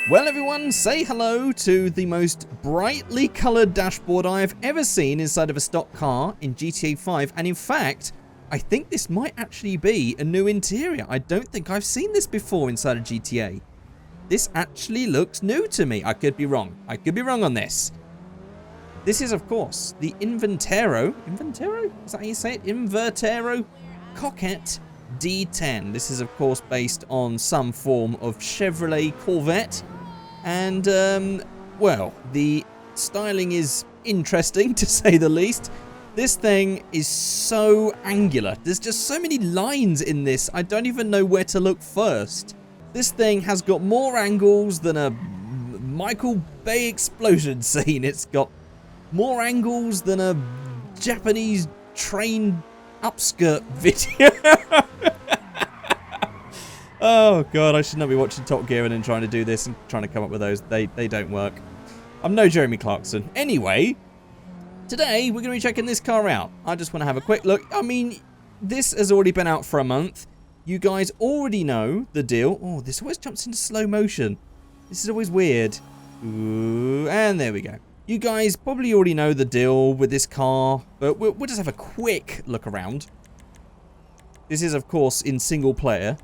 Well everyone, say hello to the most brightly coloured dashboard I have ever seen inside of a stock car in GTA 5, and in fact, I think this might actually be a new interior. I don't think I've seen this before inside of GTA. This actually looks new to me. I could be wrong. I could be wrong on this. This is, of course, the Inventero. Inventero? Is that how you say it? Invertero Coquette D10. This is, of course, based on some form of Chevrolet Corvette. And, well, the styling is interesting, to say the least. This thing is so angular. There's just so many lines in this. I don't even know where to look first. This thing has got more angles than a Michael Bay explosion scene. It's got more angles than a Japanese train upskirt video. Oh god, I should not be watching Top Gear and then trying to do this and trying to come up with those. They don't work. I'm no Jeremy Clarkson. Anyway, today we're going to be checking this car out. I just want to have a quick look. I mean, this has already been out for a month. You guys already know the deal. Oh, this always jumps into slow motion. This is always weird. Ooh, and there we go. You guys probably already know the deal with this car, but we'll just have a quick look around. This is, of course, in single player.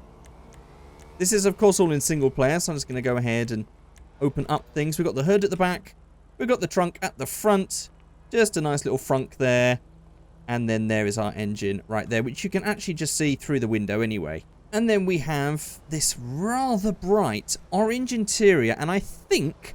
This is, of course, all in single player, so I'm just going to go ahead and open up things. We've got the hood at the back. We've got the trunk at the front. Just a nice little frunk there. And then there is our engine right there, which you can actually just see through the window anyway. And then we have this rather bright orange interior, and I think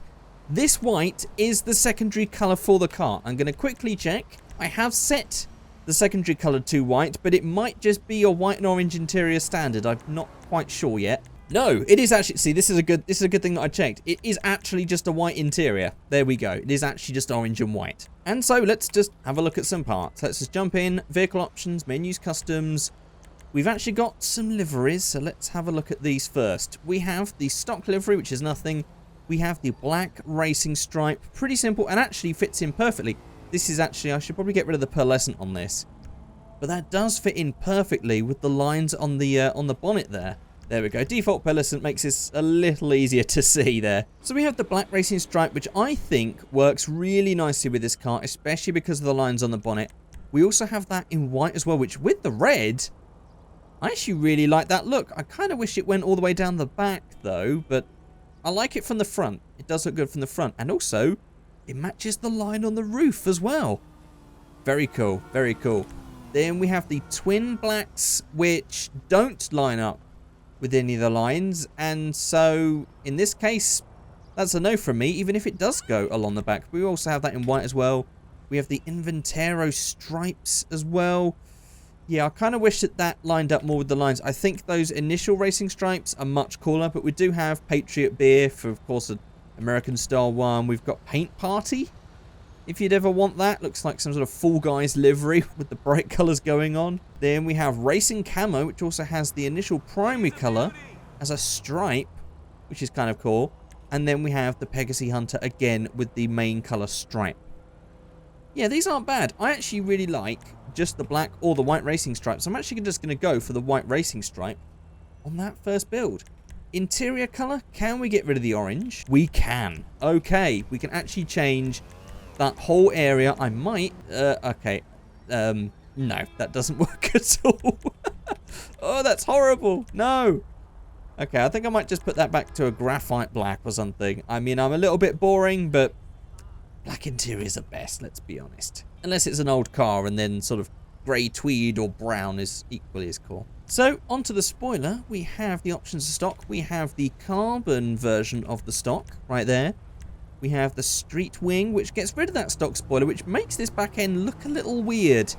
this white is the secondary colour for the car. I'm going to quickly check. I have set the secondary colour to white, but it might just be a white and orange interior standard. I'm not quite sure yet. No, it is actually, see, this is a good thing that I checked. It is actually just a white interior. There we go. It is actually just orange and white. And so let's just have a look at some parts. Let's just jump in, vehicle options, menus, customs. We've actually got some liveries, so let's have a look at these first. We have the stock livery, which is nothing. We have the black racing stripe, pretty simple, and actually fits in perfectly. This is actually, I should probably get rid of the pearlescent on this, but that does fit in perfectly with the lines on the bonnet there. There we go. Default pearlescent makes this a little easier to see there. So we have the black racing stripe, which I think works really nicely with this car, especially because of the lines on the bonnet. We also have that in white as well, which with the red, I actually really like that look. I kind of wish it went all the way down the back though, but I like it from the front. It does look good from the front. And also, it matches the line on the roof as well. Very cool. Very cool. Then we have the twin blacks, which don't line up with any of the lines. And so, in this case, that's a no from me, even if it does go along the back. We also have that in white as well. We have the Inventero stripes as well. Yeah, I kind of wish that lined up more with the lines. I think those initial racing stripes are much cooler, but we do have Patriot Beer for, of course, an American style one. We've got Paint Party, if you'd ever want that. Looks like some sort of Fall Guys livery with the bright colours going on. Then we have Racing Camo, which also has the initial primary colour as a stripe, which is kind of cool. And then we have the Pegasus Hunter again with the main colour stripe. Yeah, these aren't bad. I actually really like just the black or the white racing stripes. I'm actually just going to go for the white racing stripe on that first build. Interior colour, can we get rid of the orange? We can. Okay, we can actually change that whole area. I might, okay. No, that doesn't work at all. Oh, that's horrible. No. Okay, I think I might just put that back to a graphite black or something. I mean, I'm a little bit boring, but black interiors are best, let's be honest. Unless it's an old car and then sort of grey tweed or brown is equally as cool. So, onto the spoiler, we have the options of stock. We have the carbon version of the stock right there. We have the street wing, which gets rid of that stock spoiler, which makes this back end look a little weird.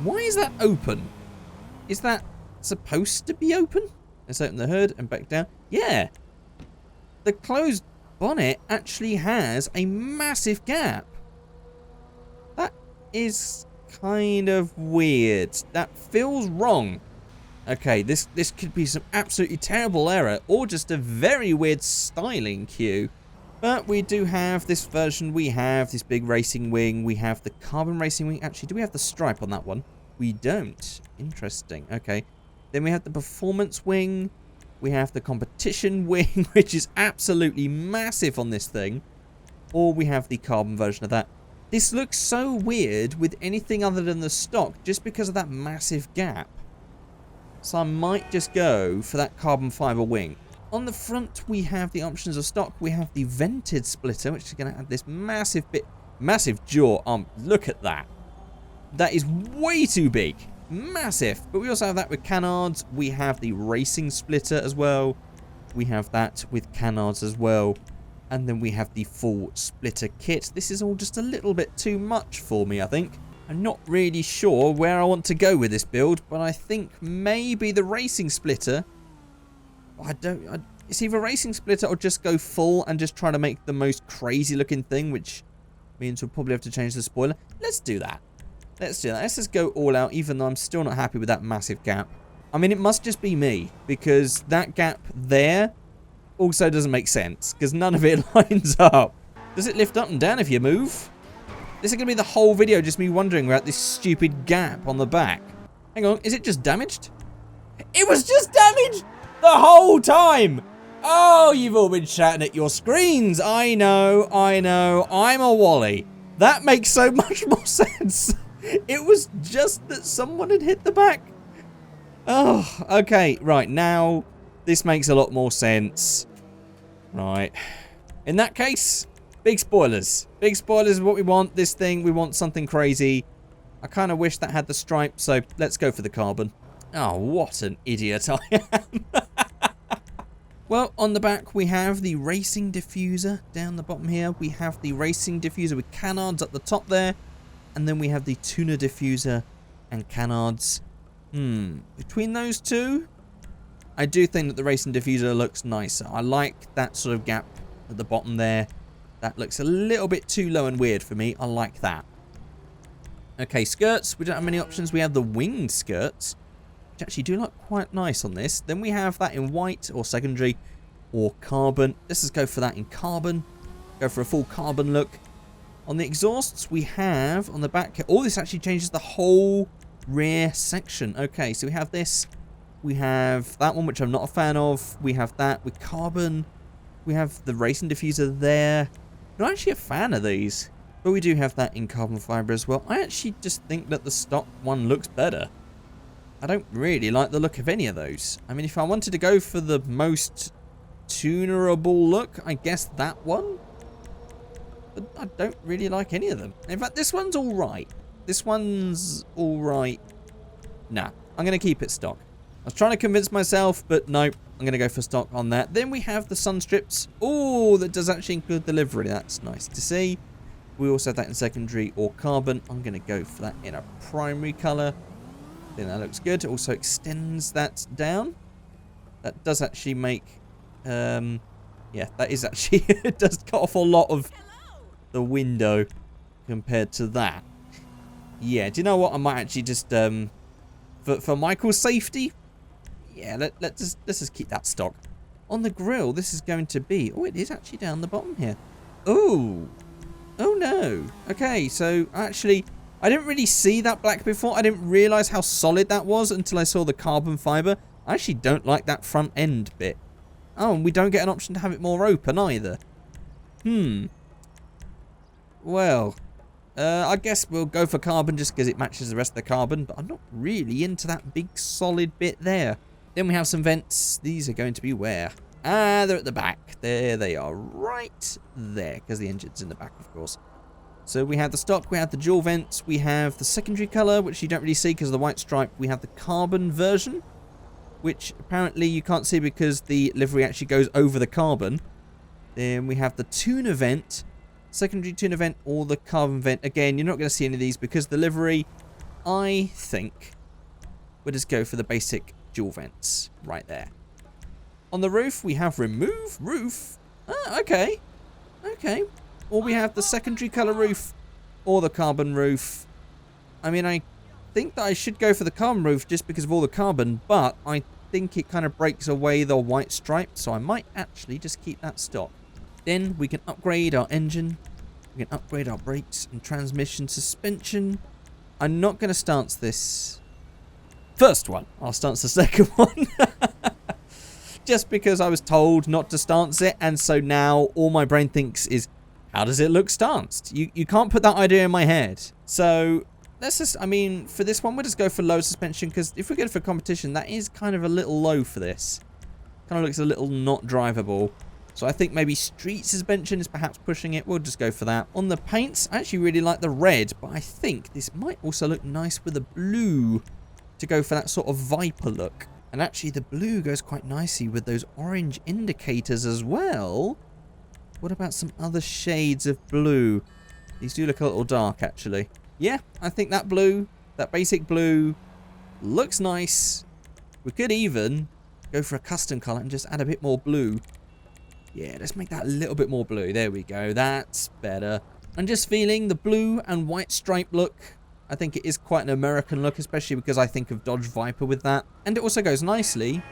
Why is that open? Is that supposed to be open? Let's open the hood and back down. Yeah. The closed bonnet actually has a massive gap. That is kind of weird. That feels wrong. Okay, this could be some absolutely terrible error or just a very weird styling cue. But we do have this version. We have this big racing wing. We have the carbon racing wing. Actually, do we have the stripe on that one? We don't. Interesting. Okay. Then we have the performance wing. We have the competition wing, which is absolutely massive on this thing. Or we have the carbon version of that. This looks so weird with anything other than the stock, just because of that massive gap. So I might just go for that carbon fiber wing. On the front, we have the options of stock. We have the vented splitter, which is going to add this massive jaw. Look at that. That is way too big. Massive. But we also have that with canards. We have the racing splitter as well. We have that with canards as well. And then we have the full splitter kit. This is all just a little bit too much for me, I think. I'm not really sure where I want to go with this build, but I think maybe the racing splitter. It's either racing splitter or just go full and just try to make the most crazy looking thing, which means we'll probably have to change the spoiler. Let's do that. Let's do that. Let's just go all out, even though I'm still not happy with that massive gap. I mean, it must just be me, because that gap there also doesn't make sense, because none of it lines up. Does it lift up and down if you move? This is going to be the whole video, just me wondering about this stupid gap on the back. Hang on, is it just damaged? It was just damaged the whole time! Oh, you've all been shouting at your screens. I know. I'm a Wally. That makes so much more sense. It was just that someone had hit the back. Oh, okay. Right, now this makes a lot more sense. Right. In that case, big spoilers. Big spoilers is what we want. This thing, we want something crazy. I kind of wish that had the stripe, so let's go for the carbon. Oh, what an idiot I am. Well, on the back, we have the racing diffuser down the bottom here. We have the racing diffuser with canards at the top there. And then we have the tuner diffuser and canards. Between those two, I do think that the racing diffuser looks nicer. I like that sort of gap at the bottom there. That looks a little bit too low and weird for me. I like that. Okay, skirts. We don't have many options. We have the winged skirts, which actually do look quite nice on this. Then we have that in white or secondary or carbon. Let's just go for that in carbon. Go for a full carbon look. On the exhausts, we have on the back. Oh, this actually changes the whole rear section. Okay, so we have this. We have that one, which I'm not a fan of. We have that with carbon. We have the racing diffuser there. I'm not actually a fan of these, but we do have that in carbon fiber as well. I actually just think that the stock one looks better. I don't really like the look of any of those. I mean, if I wanted to go for the most tunerable look, I guess that one. But I don't really like any of them. In fact, this one's all right. This one's all right. Nah, I'm going to keep it stock. I was trying to convince myself, but no, I'm going to go for stock on that. Then we have the sun strips. Oh, that does actually include the livery. That's nice to see. We also have that in secondary or carbon. I'm going to go for that in a primary colour. Then that looks good. It also extends that down. That does actually make... yeah, that is actually... it does cut off a lot of the window compared to that. Yeah, do you know what? I might actually just... for Michael's safety... Yeah, let's just keep that stock. On the grill, this is going to be... Oh, it is actually down the bottom here. Oh. Oh, no. Okay, so actually... I didn't really see that black before. I didn't realise how solid that was until I saw the carbon fibre. I actually don't like that front end bit. Oh, and we don't get an option to have it more open either. Well, I guess we'll go for carbon just because it matches the rest of the carbon. But I'm not really into that big solid bit there. Then we have some vents. These are going to be where? Ah, they're at the back. There they are, right there, because the engine's in the back, of course. So we have the stock, we have the dual vents, we have the secondary colour, which you don't really see because of the white stripe. We have the carbon version, which apparently you can't see because the livery actually goes over the carbon. Then we have the tuner vent, secondary tuner vent, or the carbon vent. Again, you're not going to see any of these because the livery, I think, we'll just go for the basic dual vents right there. On the roof, we have remove roof. Ah, okay. Okay. Or we have the secondary colour roof or the carbon roof. I mean, I think that I should go for the carbon roof just because of all the carbon, but I think it kind of breaks away the white stripe, so I might actually just keep that stock. Then we can upgrade our engine. We can upgrade our brakes and transmission suspension. I'm not going to stance this first one. I'll stance the second one. just because I was told not to stance it, and so now all my brain thinks is, how does it look stanced? You can't put that idea in my head. So let's just, I mean, for this one, we'll just go for low suspension, because if we go for competition, that is kind of a little low for this. Kind of looks a little not drivable. So I think maybe street suspension is perhaps pushing it. We'll just go for that. On the paints, I actually really like the red, but I think this might also look nice with the blue to go for that sort of Viper look. And actually the blue goes quite nicely with those orange indicators as well. What about some other shades of blue? These do look a little dark, actually. Yeah, I think that blue, that basic blue, looks nice. We could even go for a custom colour and just add a bit more blue. Yeah, let's make that a little bit more blue. There we go. That's better. I'm just feeling the blue and white stripe look. I think it is quite an American look, especially because I think of Dodge Viper with that. And it also goes nicely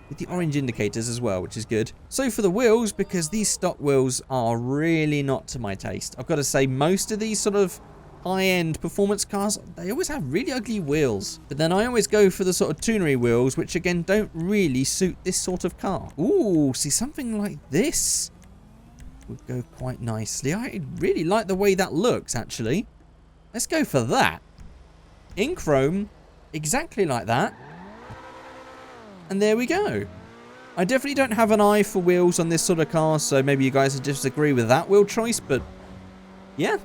with the orange indicators as well, which is good. So for the wheels, because these stock wheels are really not to my taste. I've got to say, most of these sort of high-end performance cars, they always have really ugly wheels. But then I always go for the sort of tunery wheels, which again don't really suit this sort of car. Ooh, see, something like this would go quite nicely. I really like the way that looks, actually. Let's go for that. In chrome, exactly like that. And there we go. I definitely don't have an eye for wheels on this sort of car, so maybe you guys would disagree with that wheel choice, but yeah.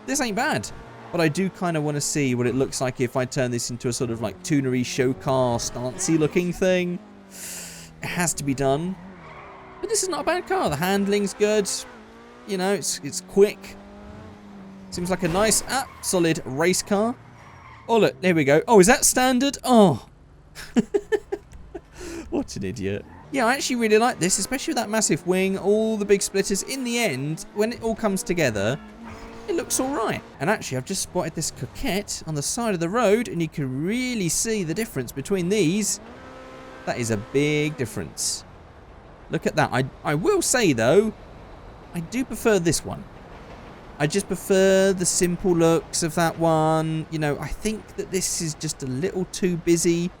This ain't bad, but I do kind of want to see what it looks like if I turn this into a sort of like tunery show car stancy looking thing. It has to be done. But this is not a bad car. The handling's good. You know, it's quick. Seems like a nice, solid race car. Oh, look, there we go. Oh, is that standard? Oh. What an idiot. Yeah, I actually really like this, especially with that massive wing, all the big splitters. In the end, when it all comes together, it looks alright. And actually, I've just spotted this Coquette on the side of the road, and you can really see the difference between these. That is a big difference. Look at that. I will say, though, I do prefer this one. I just prefer the simple looks of that one. You know, I think that this is just a little too busy.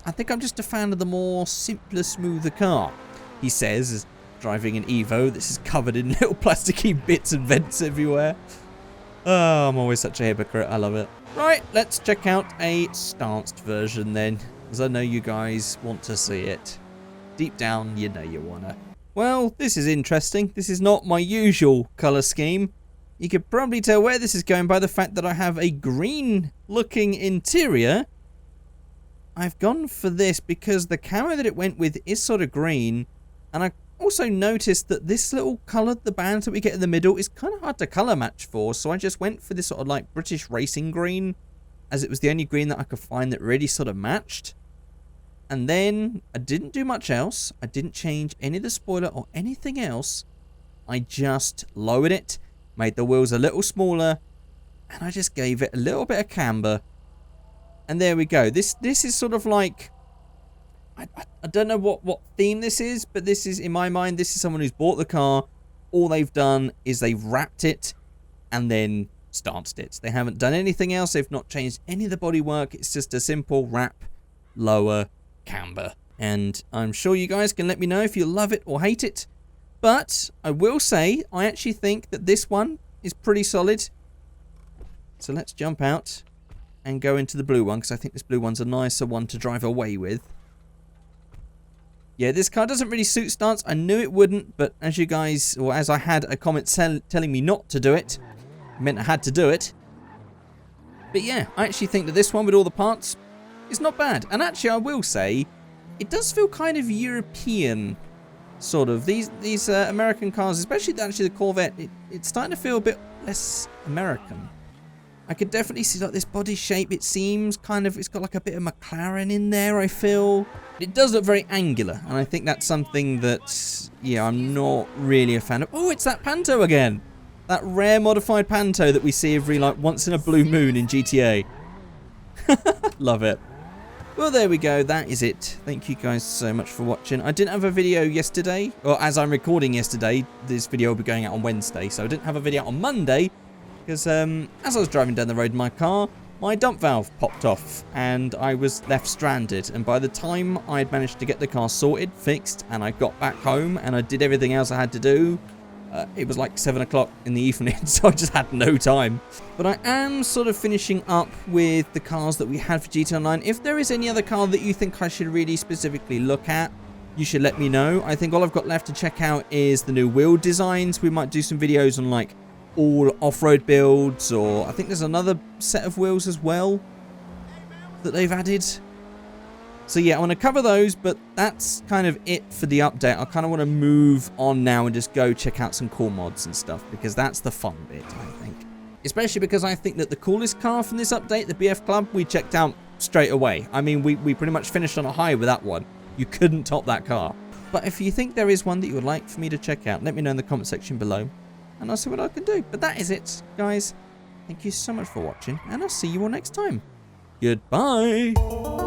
I think I'm just a fan of the more simpler, smoother car. He says, as driving an Evo, this is covered in little plasticky bits and vents everywhere. Oh, I'm always such a hypocrite. I love it. Right, let's check out a stanced version then, as I know you guys want to see it. Deep down, you know you wanna. Well, this is interesting. This is not my usual colour scheme. You could probably tell where this is going by the fact that I have a green-looking interior. I've gone for this because the camo that it went with is sort of green, and I also noticed that this little colour, the bands that we get in the middle, is kind of hard to colour match for, so I just went for this sort of like British racing green, as it was the only green that I could find that really sort of matched. And then I didn't do much else. I didn't change any of the spoiler or anything else. I just lowered it, made the wheels a little smaller, and I just gave it a little bit of camber. And there we go. This is sort of like, I don't know what theme this is, but this is, in my mind, this is someone who's bought the car. All they've done is they've wrapped it and then stanced it. They haven't done anything else. They've not changed any of the bodywork. It's just a simple wrap, lower, camber. And I'm sure you guys can let me know if you love it or hate it. But I will say, I actually think that this one is pretty solid. So let's jump out and go into the blue one, because I think this blue one's a nicer one to drive away with. Yeah, this car doesn't really suit stance. I knew it wouldn't, but as you guys, or as I had a comment telling me not to do it, it meant I had to do it. But yeah, I actually think that this one with all the parts is not bad. And actually, I will say, it does feel kind of European, sort of. These American cars, especially actually the Corvette, it's starting to feel a bit less American. I could definitely see like this body shape. It seems kind of, it's got like a bit of McLaren in there, I feel. It does look very angular, and I think that's something that, yeah, I'm not really a fan of. Oh, it's that Panto again. That rare modified Panto that we see every like once in a blue moon in GTA. Love it. Well, there we go. That is it. Thank you guys so much for watching. I didn't have a video yesterday, or as I'm recording yesterday, this video will be going out on Wednesday, so I didn't have a video on Monday. Because as I was driving down the road in my car, my dump valve popped off and I was left stranded. And by the time I had managed to get the car sorted, fixed, and I got back home and I did everything else I had to do, it was like 7 o'clock in the evening, so I just had no time. But I am sort of finishing up with the cars that we had for GT Online. If there is any other car that you think I should really specifically look at, you should let me know. I think all I've got left to check out is the new wheel designs. We might do some videos on like all off-road builds, or I think there's another set of wheels as well that they've added. So yeah, I want to cover those, but that's kind of it for the update. I kind of want to move on now and just go check out some cool mods and stuff, because that's the fun bit, I think. Especially because I think that the coolest car from this update, the BF Club, we checked out straight away. I mean, we pretty much finished on a high with that one. You couldn't top that car. But if you think there is one that you would like for me to check out, let me know in the comment section below, and I'll see what I can do. But that is it, guys. Thank you so much for watching, and I'll see you all next time. Goodbye.